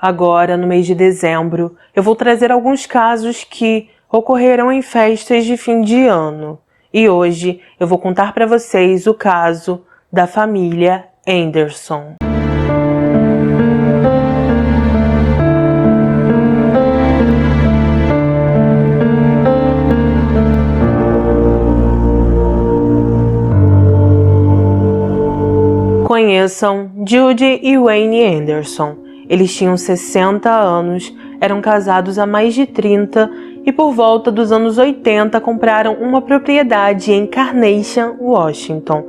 Agora, no mês de dezembro, eu vou trazer alguns casos que ocorreram em festas de fim de ano. E hoje eu vou contar para vocês o caso da família Anderson. Conheçam Judy e Wayne Anderson. Eles tinham 60 anos, eram casados há mais de 30 e por volta dos anos 80 compraram uma propriedade em Carnation, Washington.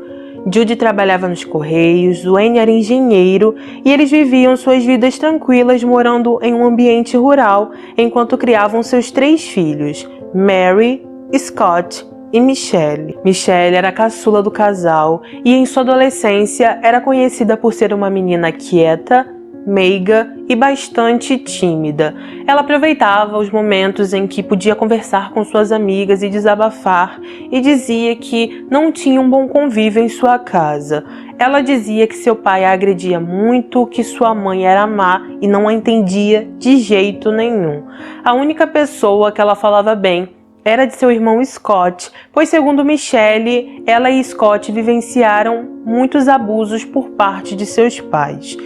Judy trabalhava nos Correios, Wayne era engenheiro e eles viviam suas vidas tranquilas morando em um ambiente rural enquanto criavam seus 3 filhos, Mary, Scott e Michelle. Michelle era a caçula do casal e em sua adolescência era conhecida por ser uma menina quieta, meiga e bastante tímida. Ela aproveitava os momentos em que podia conversar com suas amigas e desabafar e dizia que não tinha um bom convívio em sua casa. Ela dizia que seu pai a agredia muito, que sua mãe era má e não a entendia de jeito nenhum. A única pessoa que ela falava bem era de seu irmão Scott, pois segundo Michelle, ela e Scott vivenciaram muitos abusos por parte de seus pais.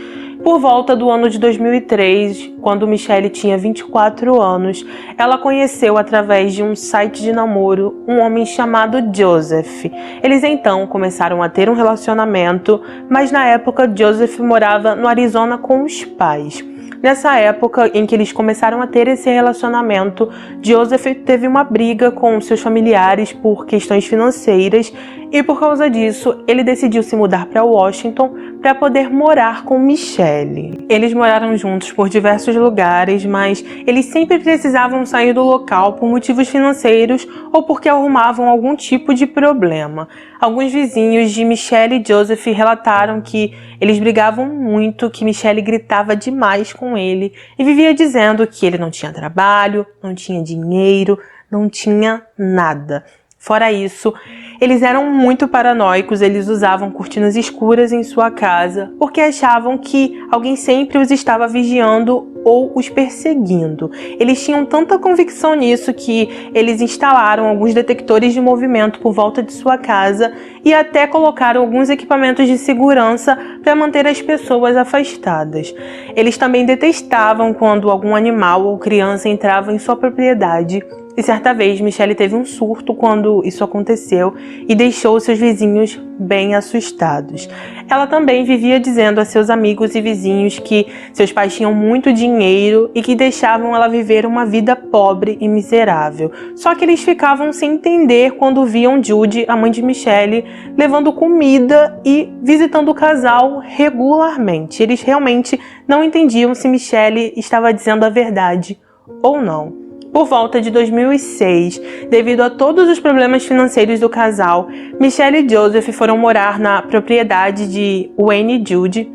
Por volta do ano de 2003, quando Michelle tinha 24 anos, ela conheceu através de um site de namoro um homem chamado Joseph. Eles então começaram a ter um relacionamento, mas na época Joseph morava no Arizona com os pais. Nessa época em que eles começaram a ter esse relacionamento, Joseph teve uma briga com seus familiares por questões financeiras e por causa disso ele decidiu se mudar para Washington para poder morar com Michelle. Eles moraram juntos por diversos lugares, mas eles sempre precisavam sair do local por motivos financeiros ou porque arrumavam algum tipo de problema. Alguns vizinhos de Michelle e Joseph relataram que eles brigavam muito, que Michelle gritava demais com ele e vivia dizendo que ele não tinha trabalho, não tinha dinheiro, não tinha nada. Fora isso, eles eram muito paranoicos, eles usavam cortinas escuras em sua casa porque achavam que alguém sempre os estava vigiando ou os perseguindo. Eles tinham tanta convicção nisso que eles instalaram alguns detectores de movimento por volta de sua casa e até colocaram alguns equipamentos de segurança para manter as pessoas afastadas. Eles também detestavam quando algum animal ou criança entrava em sua propriedade. E certa vez, Michelle teve um surto quando isso aconteceu e deixou seus vizinhos bem assustados. Ela também vivia dizendo a seus amigos e vizinhos que seus pais tinham muito dinheiro e que deixavam ela viver uma vida pobre e miserável. Só que eles ficavam sem entender quando viam Judy, a mãe de Michelle, levando comida e visitando o casal regularmente. Eles realmente não entendiam se Michelle estava dizendo a verdade ou não. Por volta de 2006, devido a todos os problemas financeiros do casal, Michelle e Joseph foram morar na propriedade de Wayne e Judy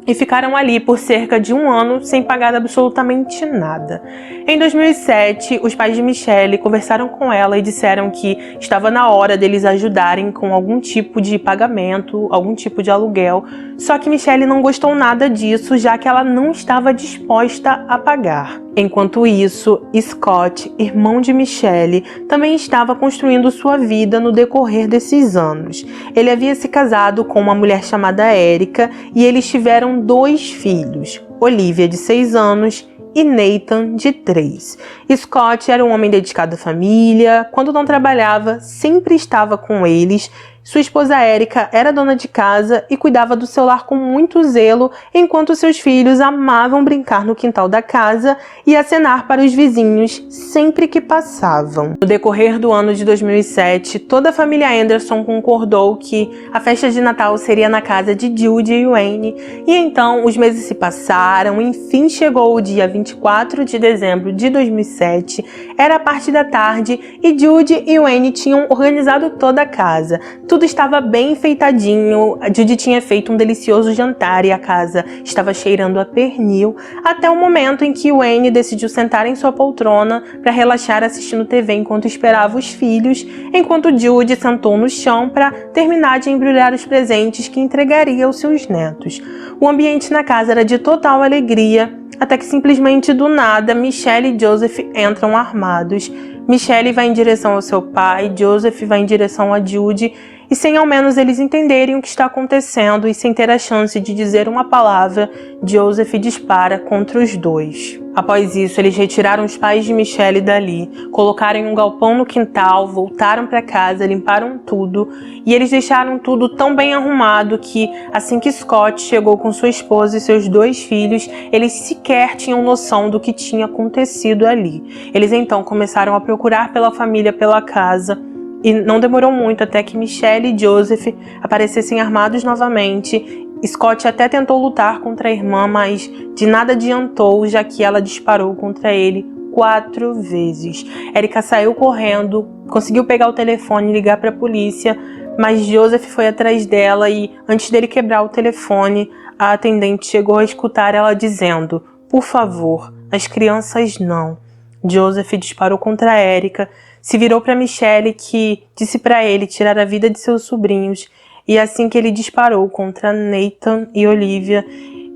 e ficaram ali por cerca de 1 ano sem pagar absolutamente nada. Em 2007, os pais de Michelle conversaram com ela e disseram que estava na hora deles ajudarem com algum tipo de pagamento, algum tipo de aluguel, só que Michelle não gostou nada disso, já que ela não estava disposta a pagar. Enquanto isso, Scott, irmão de Michelle, também estava construindo sua vida no decorrer desses anos. Ele havia se casado com uma mulher chamada Erica e eles tiveram 2 filhos, Olivia, de 6 anos, e Nathan, de 3. Scott era um homem dedicado à família, quando não trabalhava, sempre estava com eles. Sua esposa Erica era dona de casa e cuidava do seu lar com muito zelo, enquanto seus filhos amavam brincar no quintal da casa e acenar para os vizinhos sempre que passavam. No decorrer do ano de 2007, toda a família Anderson concordou que a festa de Natal seria na casa de Judy e Wayne, e então os meses se passaram, enfim chegou o dia 24 de dezembro de 2007, era a parte da tarde e Judy e Wayne tinham organizado toda a casa. Tudo estava bem enfeitadinho, a Judy tinha feito um delicioso jantar e a casa estava cheirando a pernil, até o momento em que Wayne decidiu sentar em sua poltrona para relaxar assistindo TV enquanto esperava os filhos, enquanto Judy sentou no chão para terminar de embrulhar os presentes que entregaria aos seus netos. O ambiente na casa era de total alegria até que simplesmente do nada, Michelle e Joseph entram armados. Michelle vai em direção ao seu pai, Joseph vai em direção a Judy, e sem ao menos eles entenderem o que está acontecendo e sem ter a chance de dizer uma palavra, Joseph dispara contra os dois. Após isso, eles retiraram os pais de Michelle dali, colocaram em um galpão no quintal, voltaram para casa, limparam tudo e eles deixaram tudo tão bem arrumado que, assim que Scott chegou com sua esposa e seus 2 filhos, eles sequer tinham noção do que tinha acontecido ali. Eles então começaram a procurar pela família pela casa. E não demorou muito até que Michelle e Joseph aparecessem armados novamente. Scott até tentou lutar contra a irmã, mas de nada adiantou, já que ela disparou contra ele 4 vezes. Erica saiu correndo, conseguiu pegar o telefone e ligar para a polícia, mas Joseph foi atrás dela e, antes dele quebrar o telefone, a atendente chegou a escutar ela dizendo: "Por favor, as crianças não." Joseph disparou contra Erica, se virou para Michelle, que disse para ele tirar a vida de seus sobrinhos, e assim que ele disparou contra Nathan e Olivia,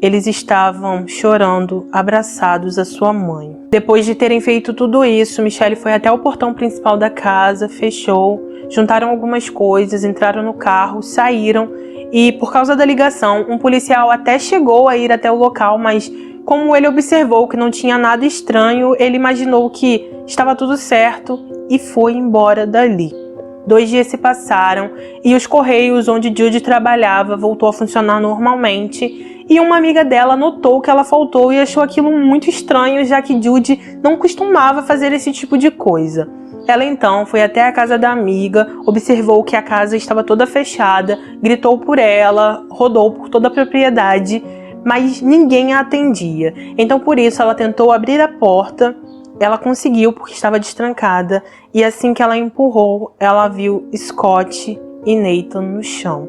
eles estavam chorando, abraçados à sua mãe. Depois de terem feito tudo isso, Michelle foi até o portão principal da casa, fechou, juntaram algumas coisas, entraram no carro, saíram, e por causa da ligação, um policial até chegou a ir até o local, mas como ele observou que não tinha nada estranho, ele imaginou que estava tudo certo e foi embora dali. 2 dias se passaram e os correios onde Judy trabalhava voltou a funcionar normalmente, e uma amiga dela notou que ela faltou e achou aquilo muito estranho, já que Judy não costumava fazer esse tipo de coisa. Ela então foi até a casa da amiga, observou que a casa estava toda fechada, gritou por ela, rodou por toda a propriedade, mas ninguém a atendia. Então por isso ela tentou abrir a porta. Ela conseguiu porque estava destrancada, e assim que ela empurrou, ela viu Scott e Nathan no chão.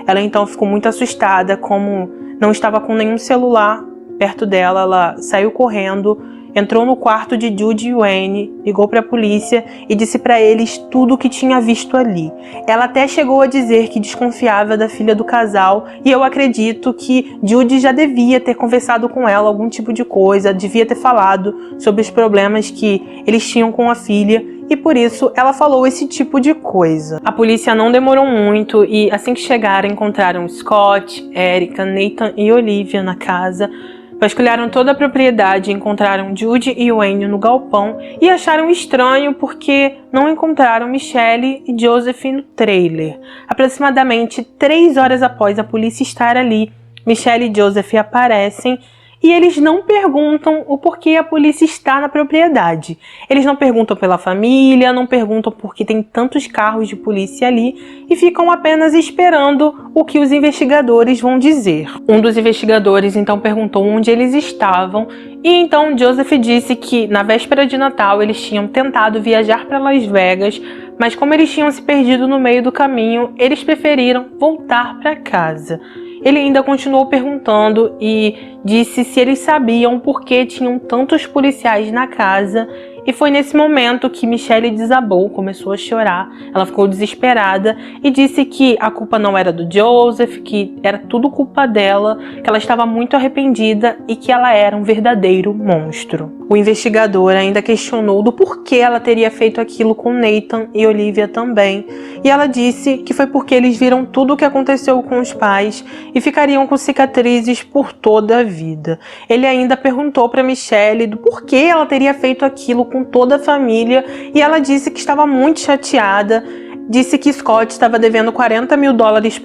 Ela então ficou muito assustada, como não estava com nenhum celular perto dela, ela saiu correndo, entrou no quarto de Judy e Wayne, ligou para a polícia e disse para eles tudo o que tinha visto ali. Ela até chegou a dizer que desconfiava da filha do casal, e eu acredito que Judy já devia ter conversado com ela algum tipo de coisa, devia ter falado sobre os problemas que eles tinham com a filha, e por isso ela falou esse tipo de coisa. A polícia não demorou muito e assim que chegaram encontraram Scott, Erica, Nathan e Olivia na casa. Vasculharam toda a propriedade, encontraram Judy e Wayne no galpão e acharam estranho porque não encontraram Michelle e Joseph no trailer. Aproximadamente 3 horas após a polícia estar ali, Michelle e Joseph aparecem e eles não perguntam o porquê a polícia está na propriedade. Eles não perguntam pela família, não perguntam por que tem tantos carros de polícia ali e ficam apenas esperando o que os investigadores vão dizer. Um dos investigadores então perguntou onde eles estavam e então Joseph disse que na véspera de Natal eles tinham tentado viajar para Las Vegas, mas como eles tinham se perdido no meio do caminho, eles preferiram voltar para casa. Ele ainda continuou perguntando e disse se eles sabiam por que tinham tantos policiais na casa, e foi nesse momento que Michelle desabou, começou a chorar, ela ficou desesperada e disse que a culpa não era do Joseph, que era tudo culpa dela, que ela estava muito arrependida e que ela era um verdadeiro monstro. O investigador ainda questionou do porquê ela teria feito aquilo com Nathan e Olivia também, e ela disse que foi porque eles viram tudo o que aconteceu com os pais e ficariam com cicatrizes por toda a vida. Ele ainda perguntou para Michelle do porquê ela teria feito aquilo com toda a família, e ela disse que estava muito chateada, disse que Scott estava devendo $40 mil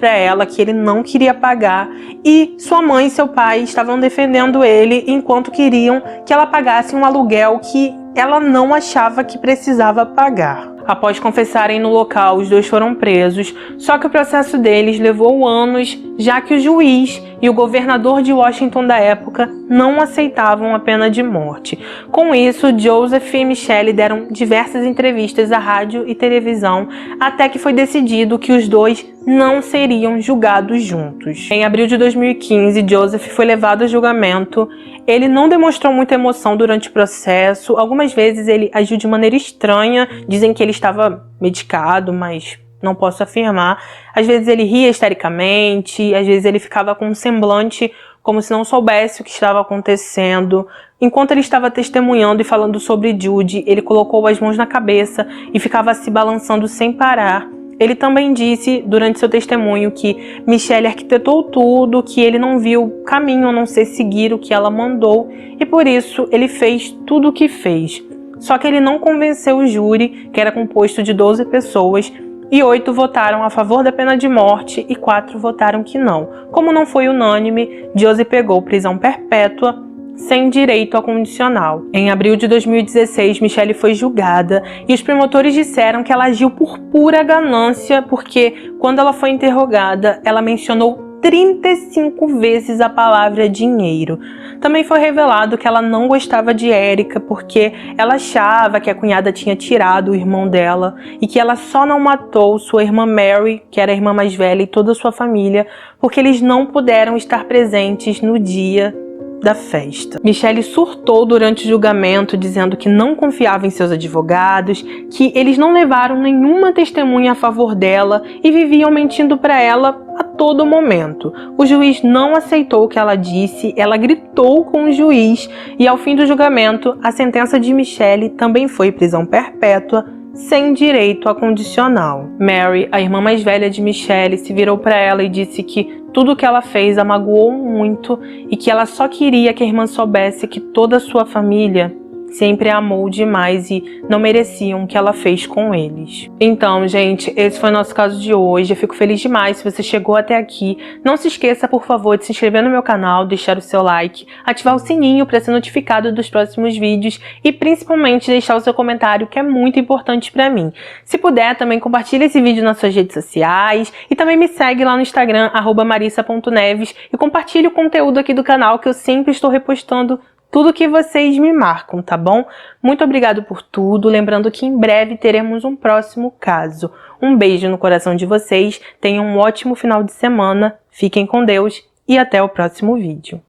para ela, que ele não queria pagar, e sua mãe e seu pai estavam defendendo ele enquanto queriam que ela pagasse um aluguel que ela não achava que precisava pagar. Após confessarem no local, os 2 foram presos, só que o processo deles levou anos, já que o juiz e o governador de Washington da época não aceitavam a pena de morte. Com isso, Joseph e Michelle deram diversas entrevistas à rádio e televisão, até que foi decidido que os 2 não seriam julgados juntos. Em abril de 2015, Joseph foi levado a julgamento. Ele não demonstrou muita emoção durante o processo. Algumas vezes ele agiu de maneira estranha. Dizem que ele estava medicado, mas não posso afirmar. Às vezes ele ria histericamente, às vezes ele ficava com um semblante como se não soubesse o que estava acontecendo. Enquanto ele estava testemunhando e falando sobre Judy, ele colocou as mãos na cabeça e ficava se balançando sem parar. Ele também disse, durante seu testemunho, que Michelle arquitetou tudo, que ele não viu caminho a não ser seguir o que ela mandou, e por isso ele fez tudo o que fez. Só que ele não convenceu o júri, que era composto de 12 pessoas, e 8 votaram a favor da pena de morte e 4 votaram que não. Como não foi unânime, Josie pegou prisão perpétua, sem direito a condicional. Em abril de 2016, Michelle foi julgada e os promotores disseram que ela agiu por pura ganância, porque quando ela foi interrogada, ela mencionou 35 vezes a palavra dinheiro. Também foi revelado que ela não gostava de Erica porque ela achava que a cunhada tinha tirado o irmão dela e que ela só não matou sua irmã Mary, que era a irmã mais velha, e toda a sua família, porque eles não puderam estar presentes no dia da festa. Michelle surtou durante o julgamento, dizendo que não confiava em seus advogados, que eles não levaram nenhuma testemunha a favor dela e viviam mentindo para ela a todo momento. O juiz não aceitou o que ela disse, ela gritou com o juiz e ao fim do julgamento, a sentença de Michelle também foi prisão perpétua, sem direito a condicional. Mary, a irmã mais velha de Michelle, se virou para ela e disse que tudo o que ela fez a magoou muito e que ela só queria que a irmã soubesse que toda a sua família sempre a amou demais e não mereciam o que ela fez com eles. Então, gente, esse foi o nosso caso de hoje. Eu fico feliz demais se você chegou até aqui. Não se esqueça, por favor, de se inscrever no meu canal, deixar o seu like, ativar o sininho para ser notificado dos próximos vídeos e principalmente deixar o seu comentário, que é muito importante para mim. Se puder, também compartilhe esse vídeo nas suas redes sociais e também me segue lá no Instagram, @marissa.neves, e compartilhe o conteúdo aqui do canal, que eu sempre estou repostando tudo que vocês me marcam, tá bom? Muito obrigado por tudo, lembrando que em breve teremos um próximo caso. Um beijo no coração de vocês, tenham um ótimo final de semana, fiquem com Deus e até o próximo vídeo.